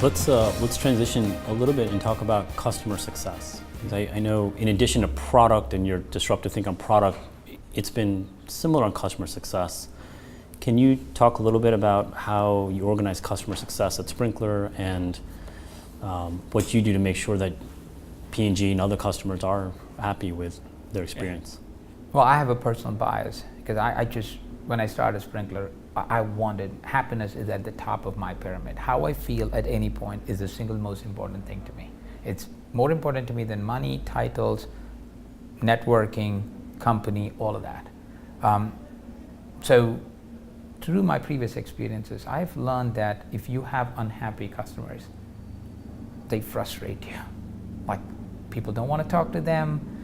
Let's transition a little bit and talk about customer success. I know in addition to product and your disruptive think on product, it's been similar on customer success. Can you talk a little bit about how you organize customer success at Sprinklr and what you do to make sure that P&G and other customers are happy with their experience? Well, I have a personal bias because I just, when I started Sprinklr, I wanted, happiness is at the top of my pyramid. How I feel at any point is the single most important thing to me. It's more important to me than money, titles, networking, company, all of that. So through my previous experiences, I've learned that if you have unhappy customers, they frustrate you. Like, people don't want to talk to them.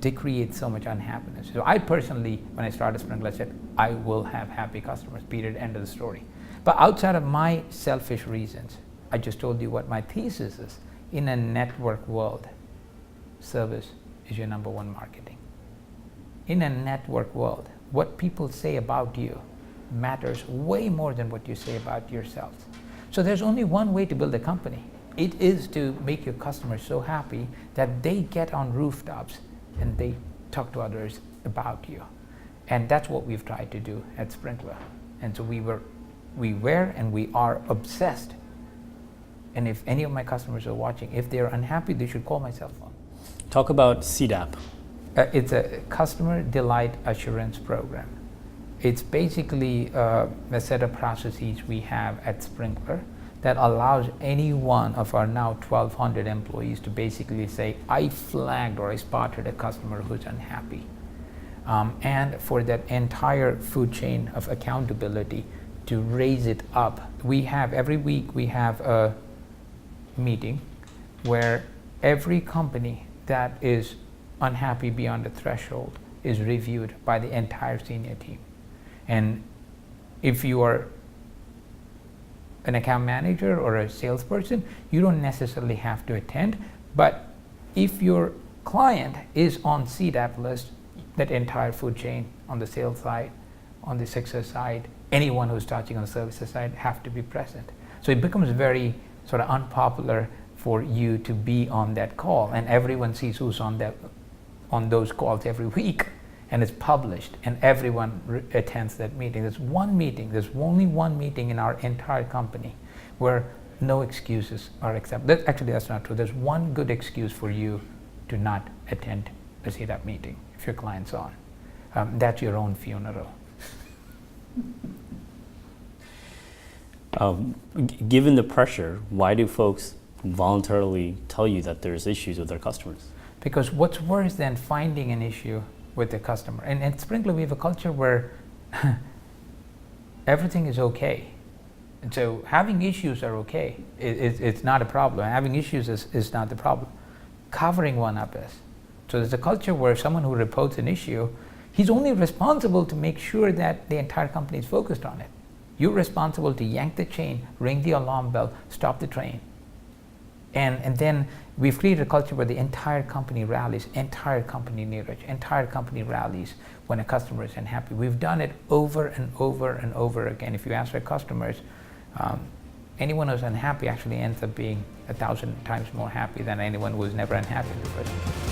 They create so much unhappiness. So I personally, when I started Sprinklr, I said, I will have happy customers, period, end of the story. But outside of my selfish reasons, I just told you what my thesis is. In a network world, service is your number one marketing. In a network world, what people say about you matters way more than what you say about yourselves. So there's only one way to build a company. It is to make your customers so happy that they get on rooftops and they talk to others about you. And that's what we've tried to do at Sprinklr. And so we were and we are obsessed. And if any of my customers are watching, if they're unhappy, they should call my cell phone. Talk about CDAP. It's a Customer Delight Assurance Program. It's basically a set of processes we have at Sprinklr that allows any one of our now 1,200 employees to basically say, I flagged or I spotted a customer who's unhappy. And for that entire food chain of accountability to raise it up. We have, every week we have a meeting where every company that is unhappy beyond the threshold is reviewed by the entire senior team. And if you are an account manager or a salesperson, you don't necessarily have to attend, but if your client is on CDAP list, that entire food chain on the sales side, on the success side, anyone who's touching on the services side have to be present. So it becomes very sort of unpopular for you to be on that call, and everyone sees who's on those calls every week, and it's published, and everyone attends that meeting. There's only one meeting in our entire company where no excuses are accepted. Actually, that's not true. There's one good excuse for you to not attend a CDAP meeting if your client's on. That's your own funeral. Given the pressure, why do folks voluntarily tell you that there's issues with their customers? Because what's worse than finding an issue with the customer? And at Sprinklr, we have a culture where everything is okay. And so having issues are okay. It's not a problem. Having issues is not the problem. Covering one up is. So there's a culture where someone who reports an issue, he's only responsible to make sure that the entire company is focused on it. You're responsible to yank the chain, ring the alarm bell, stop the train. And then we've created a culture where the entire company rallies, entire company rallies when a customer is unhappy. We've done it over and over and over again. If you ask our customers, anyone who's unhappy actually ends up being 1,000 times more happy than anyone who's never unhappy in the first place.